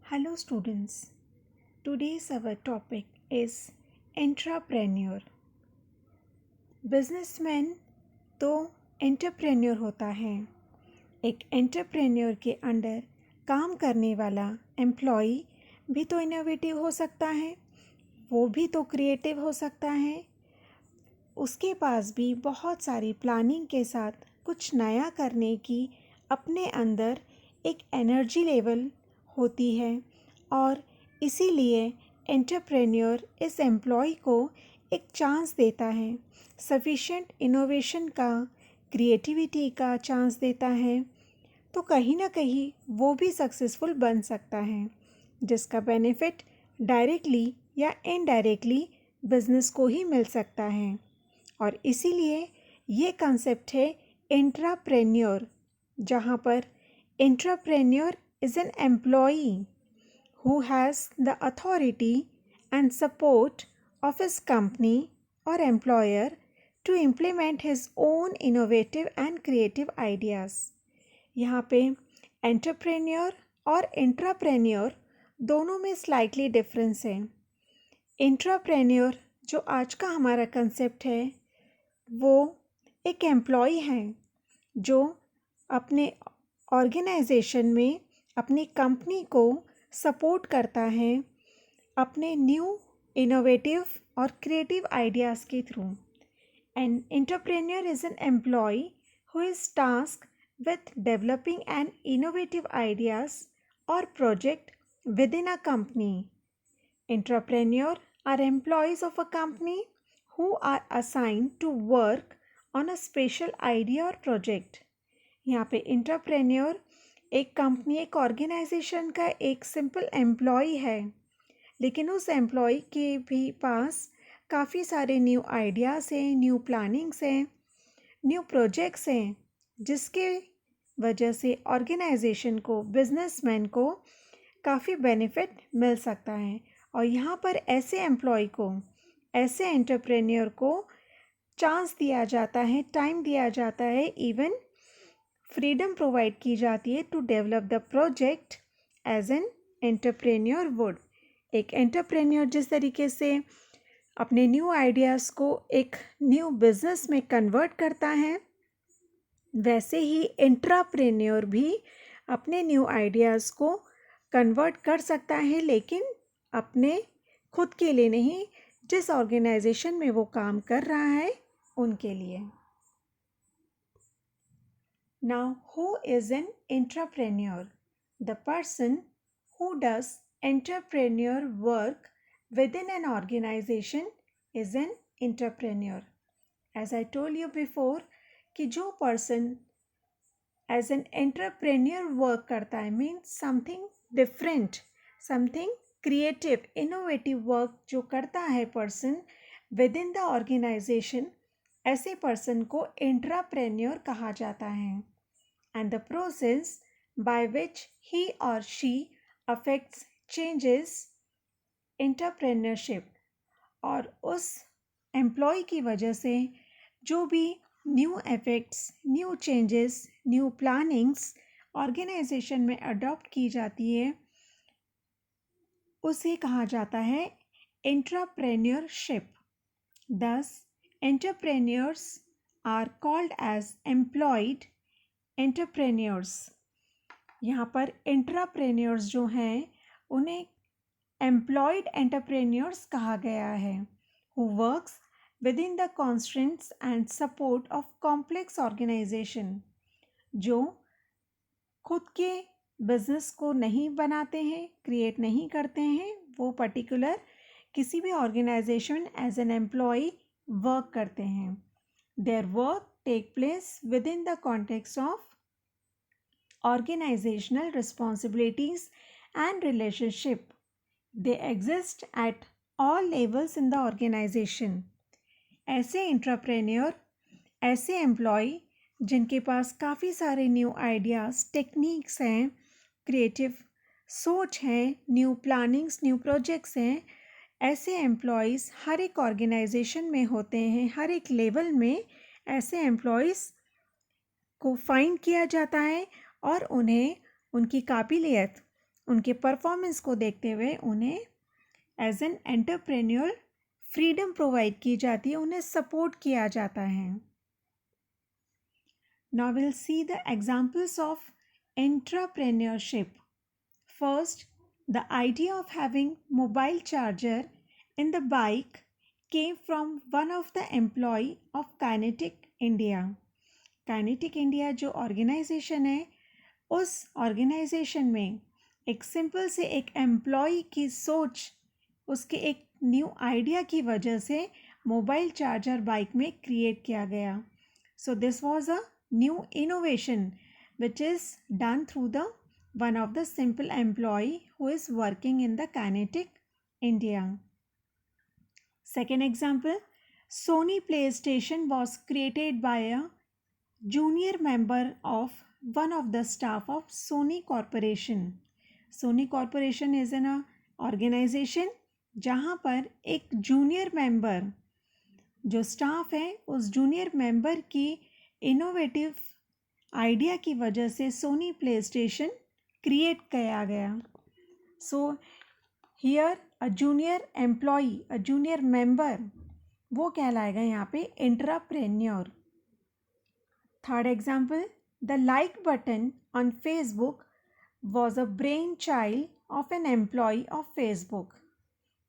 Hello students, today's our topic is entrepreneur. Businessman तो entrepreneur होता है। एक एंटरप्रेन्योर के अंडर काम करने वाला एम्प्लॉई भी तो इनोवेटिव हो सकता है, वो भी तो क्रिएटिव हो सकता है। उसके पास भी बहुत सारी प्लानिंग के साथ कुछ नया करने की अपने अंदर एक एनर्जी लेवल होती है और इसीलिए एंटरप्रेन्योर इस एम्प्लॉय को एक चांस देता है, सफिशिएंट इनोवेशन का, क्रिएटिविटी का चांस देता है, तो कहीं ना कहीं वो भी सक्सेसफुल बन सकता है, जिसका बेनिफिट डायरेक्टली या इनडायरेक्टली बिजनेस को ही मिल सकता है। और इसीलिए ये कंसेप्ट है इंट्राप्रेन्योर, जहाँ पर intrapreneur is an employee who has the authority and support of his company or employer to implement his own innovative and creative ideas. यहाँ पे एंटरप्रेन्योर और इंट्राप्रेन्योर दोनों में स्लाइटली डिफरेंस है। इंट्राप्रेन्योर जो आज का हमारा कंसेप्ट है वो एक एम्प्लॉय है जो अपने ऑर्गेनाइजेशन में अपनी कंपनी को सपोर्ट करता है अपने न्यू इनोवेटिव और क्रिएटिव आइडियाज़ के through. An entrepreneur is an employ who is task with developing an innovative ideas or project within a company. Entrepreneur are employees of a company who are assigned to work on a special idea or project. यहाँ पे entrepreneur एक company, एक organisation का एक simple employ है, लेकिन उस employ के भी पास काफ़ी सारे न्यू आइडियाज़ हैं, न्यू प्लानिंग्स हैं, न्यू प्रोजेक्ट्स हैं, जिसके वजह से ऑर्गेनाइजेशन को, बिजनेसमैन को काफ़ी बेनिफिट मिल सकता है। और यहाँ पर ऐसे एम्प्लॉय को, ऐसे एंटरप्रेन्योर को चांस दिया जाता है, टाइम दिया जाता है, इवन फ्रीडम प्रोवाइड की जाती है to develop the project as an entrepreneur would. एक एंटरप्रेन्योर जिस तरीके से अपने न्यू आइडियाज़ को एक न्यू बिजनेस में कन्वर्ट करता है, वैसे ही इंट्राप्रेन्योर भी अपने न्यू आइडियाज़ को कन्वर्ट कर सकता है, लेकिन अपने खुद के लिए नहीं, जिस ऑर्गेनाइजेशन में वो काम कर रहा है उनके लिए। Now, who is an entrepreneur? The person who does entrepreneur work within an organization is an entrepreneur. As I told you before, कि जो person as an entrepreneur work करता है means something different, something creative, innovative work जो करता है person within the organisation, ऐसे person को entrepreneur कहा जाता है। And the process by which he और शी अफेक्ट्स चेंजेस एंटरप्रेन्योरशिप, और उस एम्प्लॉय की वजह से जो भी new effects, new changes, new plannings organization में अडॉप्ट की जाती है, उसे कहा जाता है entrepreneurship. Thus entrepreneurs are called as employed entrepreneurs. यहाँ पर एंटरप्रेन्योर्स जो हैं उन्हें एम्प्लॉयड एंटरप्रेन्योर्स कहा गया है, who works within the constraints and support of complex organization, जो खुद के बिजनेस को नहीं बनाते हैं, क्रिएट नहीं करते हैं, वो पर्टिकुलर किसी भी organization as an employ work करते हैं। Their work take place within the context of organizational responsibilities and relationship. They exist at all levels in the organization. ऐसे एंटरप्रेन्योर, ऐसे एम्प्लॉय जिनके पास काफ़ी सारे न्यू आइडियाज़, टेक्निक्स हैं, creative सोच है, न्यू प्लानिंग्स, न्यू प्रोजेक्ट्स हैं, ऐसे एम्प्लॉयज़ हर एक ऑर्गेनाइजेशन में होते हैं। हर एक लेवल में ऐसे एम्प्लॉयज़ को फाइंड किया जाता है और उन्हें उनकी काबिलियत, उनके परफॉर्मेंस को देखते हुए उन्हें as an entrepreneur freedom provide की जाती है, उन्हें सपोर्ट किया जाता है. Now we'll see the examples of entrepreneurship. First, the idea of having mobile charger in the bike came from one of the employee of Kinetic India. Kinetic India जो organization है, उस organization में एक simple से एक employ की सोच, उसके एक न्यू आइडिया की वजह से मोबाइल चार्जर बाइक में क्रिएट किया गया. So this was a new innovation which is done through the one of the simple employee who is working in the Kinetic India. Second example, Sony PlayStation was created by a junior member of one of the staff of Sony Corporation. Sony Corporation is an organization जहाँ पर एक junior member जो staff है उस junior member की innovative idea की वजह से सोनी प्ले स्टेशन क्रिएट किया गया. So here a junior employee, a junior member, वो कहलाएगा यहाँ पे entrepreneur. Third example, the like button on Facebook was a brainchild of an employee of Facebook.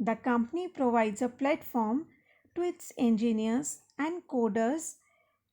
The company provides a platform to its engineers and coders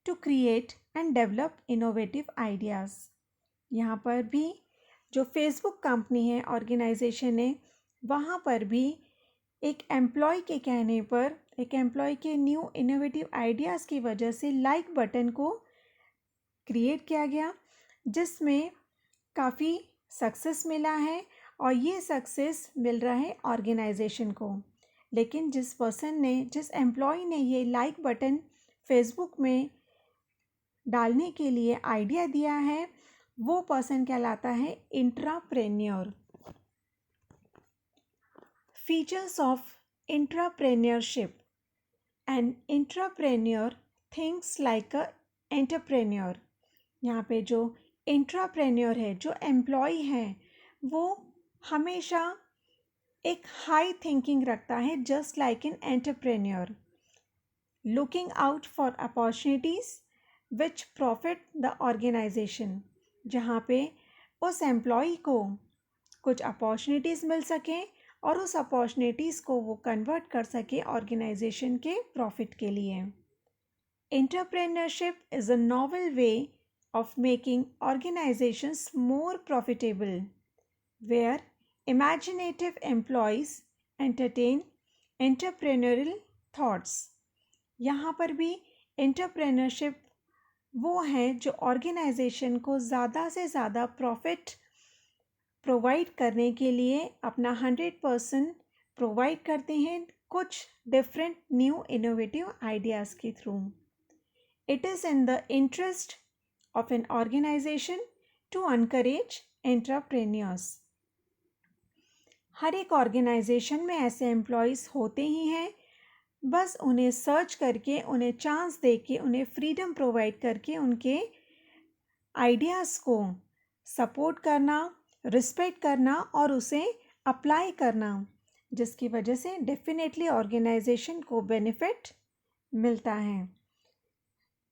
to create and develop innovative ideas. यहाँ पर भी जो Facebook company है, organisation है, वहाँ पर भी एक एम्प्लॉय के कहने पर, एक एम्प्लॉय के न्यू इनोवेटिव आइडियाज़ की वजह से लाइक बटन को क्रिएट किया गया, जिसमें काफ़ी सक्सेस मिला है और ये सक्सेस मिल रहा है ऑर्गेनाइजेशन को. लेकिन जिस पर्सन ने, जिस एम्प्लॉय ने ये लाइक बटन फेसबुक में डालने के लिए आइडिया दिया है, वो पर्सन कहलाता है intrapreneur. Features of intrapreneurship. An intrapreneur thinks like a entrepreneur. यहाँ पे जो इंट्राप्रेन्योर है, जो एम्प्लॉय है, वो हमेशा एक हाई थिंकिंग रखता है, just like an entrepreneur, looking out for opportunities which profit the organization. जहाँ पे उस एम्प्लॉय को कुछ अपॉर्चुनिटीज़ मिल सकें और उस अपॉर्चुनिटीज़ को वो कन्वर्ट कर सके ऑर्गेनाइजेशन के प्रॉफिट के लिए. Entrepreneurship is a novel way of making organizations more profitable, where imaginative employees entertain entrepreneurial thoughts. यहाँ पर भी एंटरप्रेन्योरशिप वो है जो ऑर्गेनाइजेशन को ज़्यादा से ज़्यादा प्रॉफिट प्रोवाइड करने के लिए अपना 100% प्रोवाइड करते हैं कुछ डिफरेंट न्यू इनोवेटिव आइडियाज़ के through. It is in the interest of an organization to encourage entrepreneurs. हर एक ऑर्गेनाइजेशन में ऐसे एम्प्लॉयज़ होते ही हैं, बस उन्हें सर्च करके, उन्हें चांस दे के, उन्हें फ्रीडम प्रोवाइड करके उनके आइडियाज़ को सपोर्ट करना, रिस्पेक्ट करना और उसे अप्लाई करना, जिसकी वजह से डेफिनेटली ऑर्गेनाइजेशन को बेनिफिट मिलता है.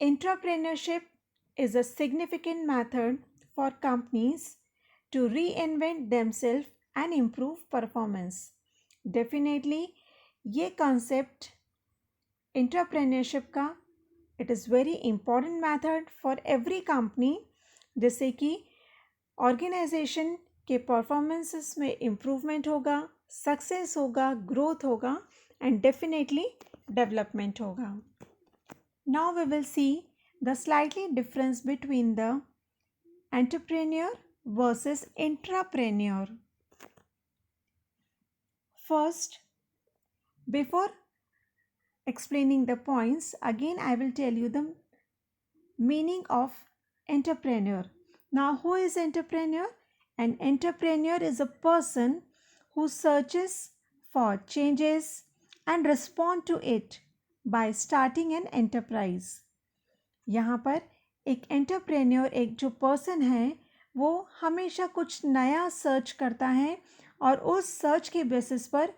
Entrepreneurship is a significant method for companies to reinvent themselves and improve performance. Definitely, ये concept entrepreneurship का it is very important method for every company, जिससे कि organization के performances में improvement होगा, success होगा, growth होगा and definitely development होगा. Now we will see the slightly difference between the entrepreneur versus intrapreneur. First, before explaining the points, again I will tell you the meaning of entrepreneur. Now, who is entrepreneur? An entrepreneur is a person who searches for changes and respond to it by starting an enterprise. यहाँ पर एक entrepreneur, एक जो person है, वो हमेशा कुछ नया सर्च करता है और उस सर्च के बेसिस पर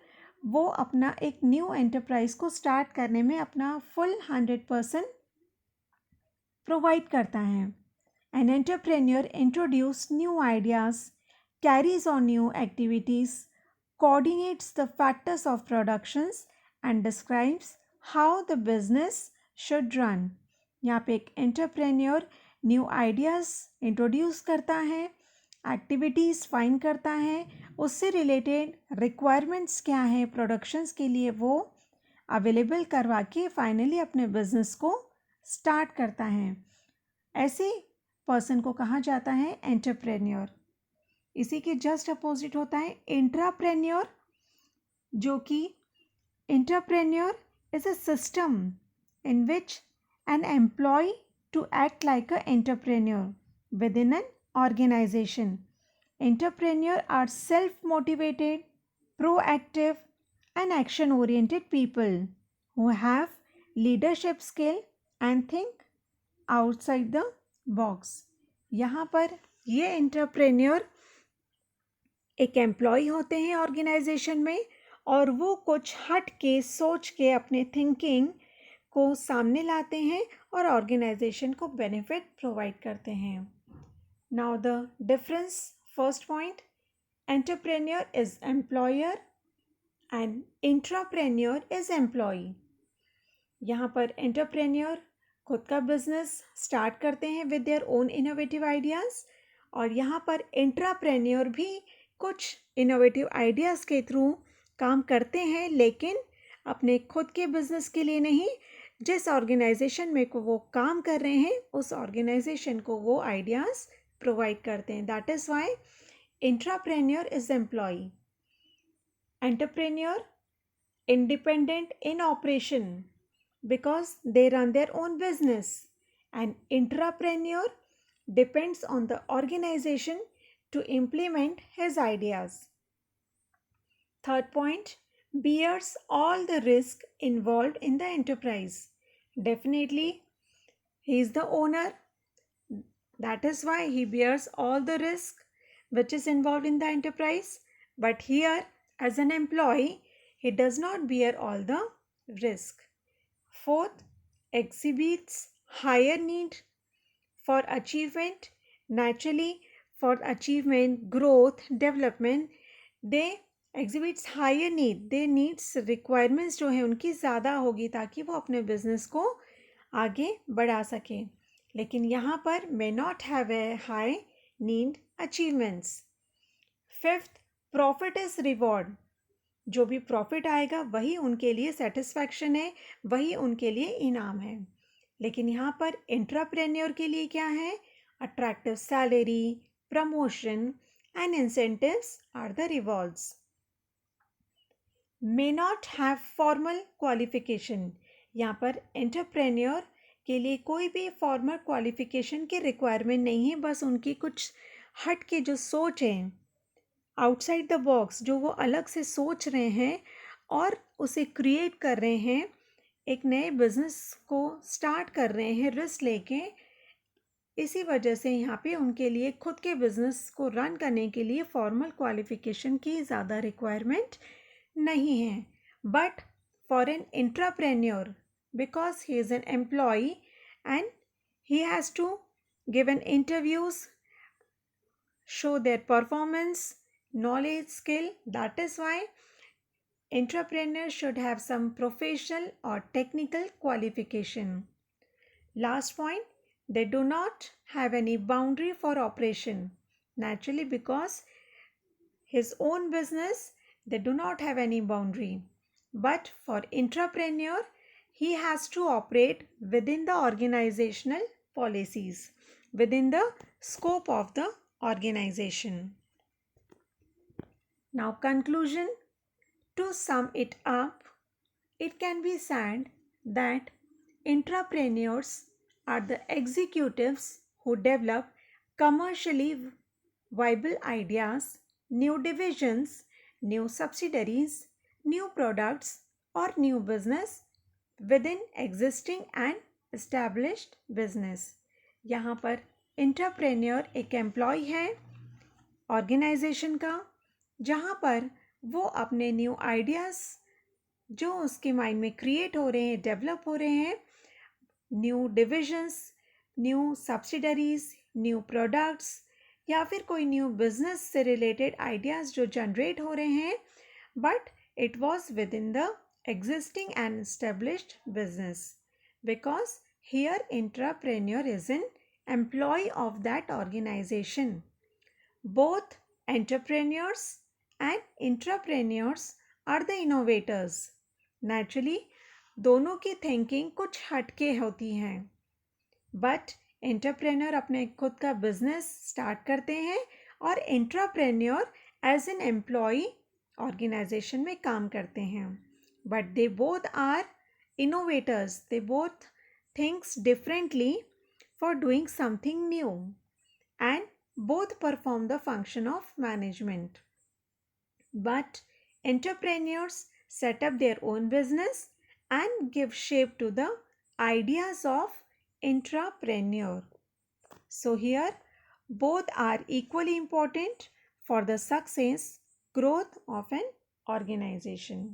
वो अपना एक न्यू एंटरप्राइज को स्टार्ट करने में अपना फुल 100% प्रोवाइड करता है. An entrepreneur introduces new ideas, carries on new activities, coordinates the factors of productions and describes how the business should run. यहाँ पे एक एंटरप्रेन्योर न्यू आइडियाज़ इंट्रोड्यूस करता है, एक्टिविटीज़ फाइन करता है, उससे रिलेटेड रिक्वायरमेंट्स क्या हैं प्रोडक्शंस के लिए वो अवेलेबल करवा के फाइनली अपने बिजनेस को स्टार्ट करता है. ऐसे पर्सन को कहा जाता है एंटरप्रेन्योर. इसी के जस्ट अपोजिट होता है इंट्राप्रेन्योर, जो कि intrapreneur is a system in which an employee to act like a entrepreneur within an organisation. Entrepreneur are self-motivated, proactive, and action-oriented people who have leadership skill and think outside the box. यहाँ पर ये entrepreneur एक employ होते हैं organisation में और वो कुछ हट के सोच के अपने थिंकिंग को सामने लाते हैं और ऑर्गेनाइजेशन को बेनिफिट प्रोवाइड करते हैं. Now the difference. First point, entrepreneur is employer and intrapreneur is employ. यहाँ पर एंटरप्रेन्योर खुद का बिजनेस स्टार्ट करते हैं with their own innovative ideas और यहाँ पर इंट्राप्रेन्योर भी कुछ इनोवेटिव आइडियाज़ के थ्रू काम करते हैं, लेकिन अपने खुद के बिजनेस के लिए नहीं, जिस ऑर्गेनाइजेशन में को वो काम कर रहे हैं उस ऑर्गेनाइजेशन को वो आइडियाज़ प्रोवाइड करते हैं. That is why intrapreneur is employ. Entrepreneur independent in operation because they run their own business. An intrapreneur depends on the organization to implement his ideas. Third point, bears all the risk involved in the enterprise. Definitely, he is the owner. That is why he bears all the risk which is involved in the enterprise. But here, as an employee, he does not bear all the risk. Fourth, exhibits higher need for achievement. Naturally, for achievement, growth, development, they exhibits higher need. They needs requirements जो है उनकी ज़्यादा होगी ताकि वो अपने business को आगे बढ़ा सकें. लेकिन यहाँ पर may not have a high need achievements. Fifth, profit is reward. जो भी प्रॉफिट आएगा वही उनके लिए सेटिस्फैक्शन है, वही उनके लिए इनाम है. लेकिन यहाँ पर इंट्राप्रेन्योर के लिए क्या है? Attractive salary, promotion and incentives are the rewards. May not have formal qualification. यहाँ पर एंटरप्रेन्योर के लिए कोई भी फॉर्मल क्वालिफिकेशन की रिक्वायरमेंट नहीं है. बस उनकी कुछ हट के जो सोच है, आउटसाइड द बॉक्स, जो वो अलग से सोच रहे हैं और उसे क्रिएट कर रहे हैं, एक नए बिजनेस को स्टार्ट कर रहे हैं रिस्क लेके. इसी वजह से यहाँ पे उनके लिए खुद के बिजनेस को रन करने के लिए फॉर्मल क्वालिफिकेशन की ज़्यादा रिक्वायरमेंट नहीं है. But for an intrapreneur, because he is an employ and he has to give an interviews, show their performance, knowledge, skill. That is why entrepreneurs should have some professional or technical qualification. Last point, they do not have any boundary for operation. Naturally, because his own business, they do not have any boundary. But for intrapreneur, he has to operate within the organizational policies, within the scope of the organization. Now, conclusion. To sum it up, it can be said that intrapreneurs are the executives who develop commercially viable ideas, new divisions, new subsidiaries, new products, or new business within existing and established business. यहाँ पर entrepreneur एक employ है organisation का, जहाँ पर वो अपने new ideas जो उसके माइंड में क्रिएट हो रहे हैं, डेवलप हो रहे हैं, new divisions, new subsidiaries, new products या फिर कोई न्यू बिजनेस से रिलेटेड आइडियाज़ जो जनरेट हो रहे हैं, but it was within the existing and established business, because here entrepreneur is an employee of that organization. Both entrepreneurs and intrapreneurs are the innovators. Naturally, दोनों की thinking कुछ हटके होती हैं, बट एंटरप्रेन्योर अपने खुद का बिजनेस स्टार्ट करते हैं और intrapreneur as an employ organization में काम करते हैं, but they both are innovators, they both thinks differently for doing something new and both perform the function of management. But entrepreneurs set up their own business and give shape to the ideas of intrapreneur. So here both are equally important for the success growth of an organization.